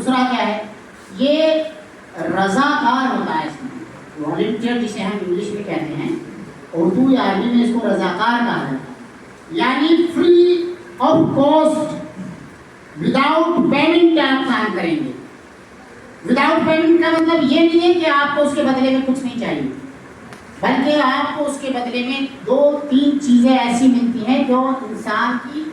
دوسرا کیا ہے، یہ رضاکار ہوتا ہے، اس میں والنٹیئر جسے ہم انگلش میں کہتے ہیں، اردو یا عربی میں اس کو رضاکار کہا جاتا ہے، یعنی free of cost without payment آپ کام کریں گے۔ وداؤٹ پیمنٹ کا مطلب یہ نہیں ہے کہ آپ کو اس کے بدلے میں کچھ نہیں چاہیے، بلکہ آپ کو اس کے بدلے میں 2-3 چیزیں ایسی ملتی ہیں جو انسان کی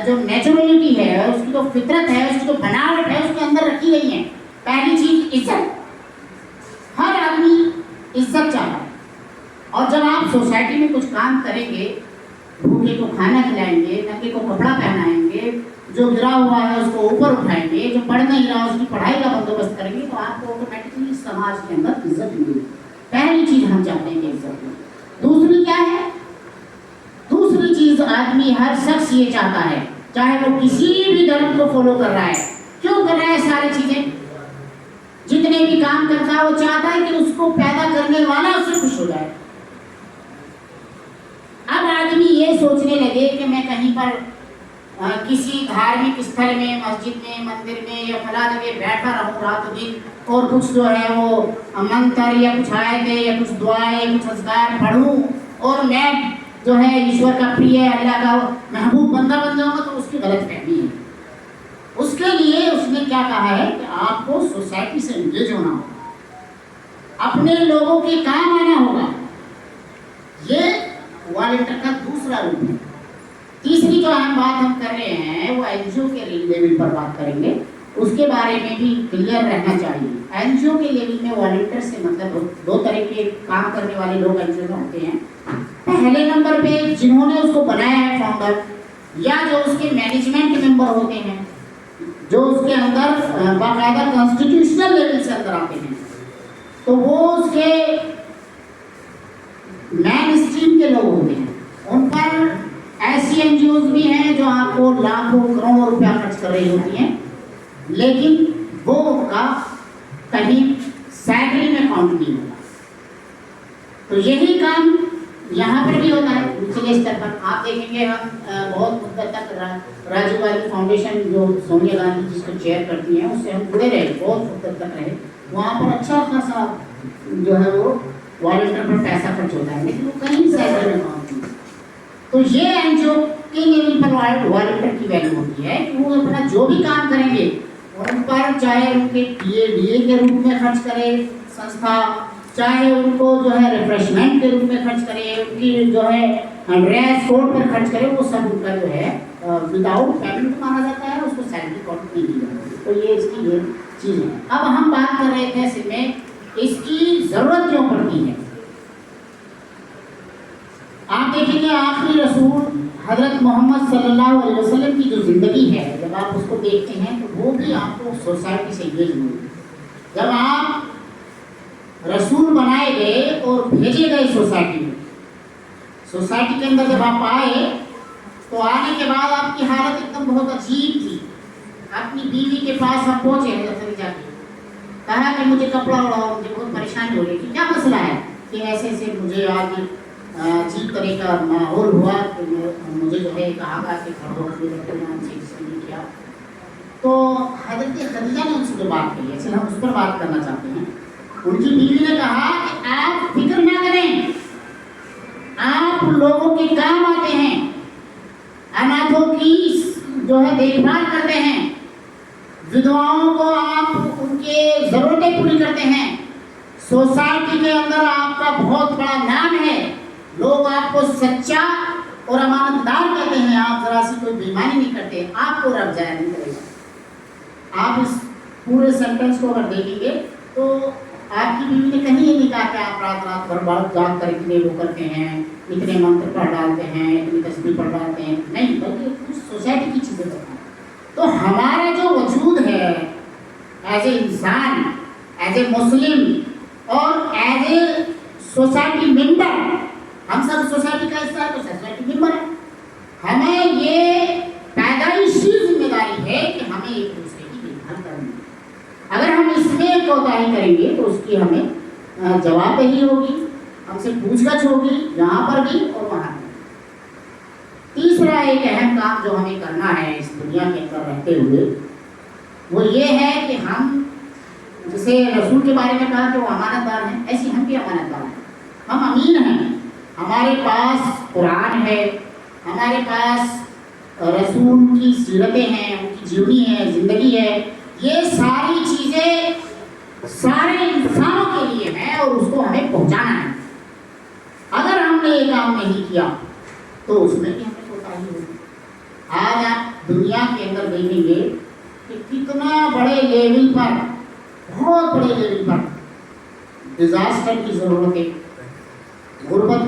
جو نیچرلٹی ہے، اس کی جو فطرت ہے، اس کی جو بناوٹ ہے، اس کے اندر رکھی گئی ہیں۔ پہلی چیز عزت، ہر آدمی عزت چاہتا ہے، اور جب آپ سوسائٹی میں کچھ کام کریں گے، بھوکے کو کھانا کھلائیں گے، ننگے کو کپڑا پہنائیں گے، جو گرا ہوا ہے اس کو اوپر اٹھائیں گے، جو پڑھ نہیں رہا اس کی پڑھائی کا بندوبست کریں گے، تو آپ کو آٹومیٹکلی سماج کے اندر عزت ملے گی۔ پہلی چیز ہم چاہتے ہیں کہ عزت ملے۔ دوسری کیا ہے؟ دوسری چیز آدمی ہر شخص یہ چاہتا ہے، چاہے وہ کسی بھی دھرم کو فالو کر رہا ہے، کیوں کر رہا ہے، ساری چیزیں جتنے بھی کام کرتا ہے وہ چاہتا ہے کہ اس کو پیدا کرنے والا اس سے خوش ہو جائے۔ اب آدمی یہ سوچنے لگے کہ میں کہیں پر کسی دھارمک استھل میں، مسجد میں، مندر میں یا فلاں جگہ بیٹھا رہوں رات دن، اور کچھ جو ہے وہ منتر یا کچھ آیتیں یا کچھ دعائیں، کچھ اذکار پڑھوں، اور میں جو ہے ایشور کا پریہ، اللہ کا محبوب بندہ بن جاؤں گا، تو اس کی غلط فہمی ہے۔ اس کے لیے اس نے کیا کہا ہے کہ آپ کو سوسائٹی سے انگیج ہونا ہوگا، اپنے لوگوں کے کام آنا ہوگا۔ یہ والنٹیئر کا دوسرا روپ ہے۔ تیسری جو اہم بات ہم کر رہے ہیں وہ این جی او کے لیول پر بات کریں گے، اس کے بارے میں بھی کلیئر رہنا چاہیے۔ این جی او کے لیول میں والنٹیئر سے مطلب 2 طرح کے کام کرنے والے لوگ این جی او میں ہوتے ہیں۔ پہلے نمبر پہ جنہوں نے اس کو بنایا ہے، فاؤنڈر، یا جو اس کے مینجمنٹ ممبر ہوتے ہیں، جو اس کے اندر باقاعدہ کانسٹیٹیوشنل لیول سے اندر آتے ہیں، تو وہ اس کے مین اسٹریم کے لوگ ہوتے ہیں۔ ان پر ایسی این جی اوز بھی ہیں جو آپ کو لاکھوں کروڑوں روپیہ خرچ کر رہی ہوتی ہیں، لیکن وہ ان کا کہیں سیلری میں کاؤنٹ نہیں ہوتا۔ تو یہی کام یہاں پر بھی ہوتا ہے نچلے استر پر۔ آپ دیکھیں گے ہم بہت مدت تک راجیو گاندھی فاؤنڈیشن جو سونیا گاندھی جس کو چیئر کرتی ہیں، اس سے ہم جڑے رہے، بہت مدت تک رہے، وہاں پر اچھا خاصا جو ہے وہ والنٹیئر پر پیسہ خرچ ہوتا ہے، لیکن وہ کہیں سیلری میں کاؤنٹ نہیں۔ تو یہ این جی او کے لیول پر والنٹیئر کی ویلیو ہوتی ہے کہ وہ اپنا جو بھی کام کریں گے ان پر، چاہے ان کے ڈی اے کے روپ میں خرچ کرے سنستھا، چاہے ان کو جو ہے ریفریشمنٹ کے روپ میں خرچ کرے، ان کی جو ہے ڈریس کوڈ پر خرچ کرے، وہ سب ان کا جو ہے وداؤٹ پیمنٹ مانا جاتا ہے، اس کو سیلری کاؤنٹ نہیں دی جاتی۔ تو یہ اس کی یہ چیز ہے۔ اب ہم بات کر رہے تھے اصل میں اس کی ضرورت کیوں پڑتی ہے۔ آپ دیکھیں گے آخری رسول حضرت محمد صلی اللہ علیہ وسلم کی جو زندگی ہے، جب آپ اس کو دیکھتے ہیں تو وہ بھی آپ کو سوسائٹی سے انگیج ہوئی۔ جب آپ رسول بنائے گئے اور بھیجے گئے سوسائٹی میں، سوسائٹی کے اندر جب آپ آئے تو آنے کے بعد آپ کی حالت ایک دم بہت عجیب تھی۔ اپنی بیوی کے پاس آپ پہنچے حضرت خدیجہ کے، کہا کہ مجھے کپڑا اڑاؤ، مجھے بہت پریشانی ہو رہی تھی، کیا مسئلہ ہے؟ کہ ایسے ایسے مجھے آج عجیب طرح کا ماحول ہوا کہ مجھے جو ہے کہا گا کہ گھر سے کیا۔ تو حضرت خدیجہ نے ان سے جو بات کہی ہے، ہم اس پر بات کرنا چاہتے ہیں۔ ان کی بیوی نے کہا کہ آپ فکر نہ کریں، آپ لوگوں کے کام آتے ہیں، اناتھوں کی جو ہے دیکھ بھال کرتے ہیں، ودھواؤں کو آپ ان کے ضرورتیں پوری کرتے ہیں، سوسائٹی کے اندر آپ کا بہت بڑا نام ہے، لوگ آپ کو سچا اور امانت دار کہتے ہیں، آپ ذرا سی کوئی بےایمانی نہیں کرتے، آپ کو رب ضائع نہیں کرے گا۔ آپ اس پورے سینٹینس کو اگر دیکھیں گے تو آپ کی بیوی نے کہیں یہ نہیں کہا کہ آپ رات رات بھر بات جاگ کر اتنے وہ کرتے ہیں، اتنے منتر پڑھ ڈالتے ہیں، اتنی تسبیح پڑھ ڈالتے ہیں، نہیں، بلکہ سوسائٹی کی چیزیں کرتے ہیں۔ تو ہمارا جو وجود ہے ایز اے انسان، ایز اے مسلم اور ایز اے سوسائٹی ممبر، ہم سب سوسائٹی کا حصہ ہے تو سوسائٹی ممبر ہے، ہمیں یہ پیدائشی ذمہ داری ہے کہ ہمیں ایک دوسرے کی دیکھ بھال کرنی ہے۔ اگر ہم اس میں کوتاہی کریں گے تو اس کی ہمیں جواب دہی ہوگی، ہم سے پوچھ گچھ ہوگی، یہاں پر بھی اور وہاں بھی۔ تیسرا ایک اہم کام جو ہمیں کرنا ہے اس دنیا کے اندر رہتے ہوئے، وہ یہ ہے کہ ہم جسے رسول کے بارے میں کہا کہ وہ امانت دار ہیں، ایسی ہم بھی امانت دار ہیں، ہم امین ہیں. ہمارے پاس قرآن ہے، ہمارے پاس رسول کی سیرتیں ہیں، ان کی جیونی ہے، زندگی ہے. یہ ساری چیزیں سارے انسانوں کے لیے ہیں اور اس کو ہمیں پہنچانا ہے. اگر ہم نے یہ کام نہیں کیا تو اس میں بھی ہمیں کوتاہی ہوگی. آج آپ دنیا کے اندر دیکھیں گے کہ کتنا بڑے لیول پر، بہت بڑے لیول پر ڈیزاسٹر کی ضرورت ہے، غربت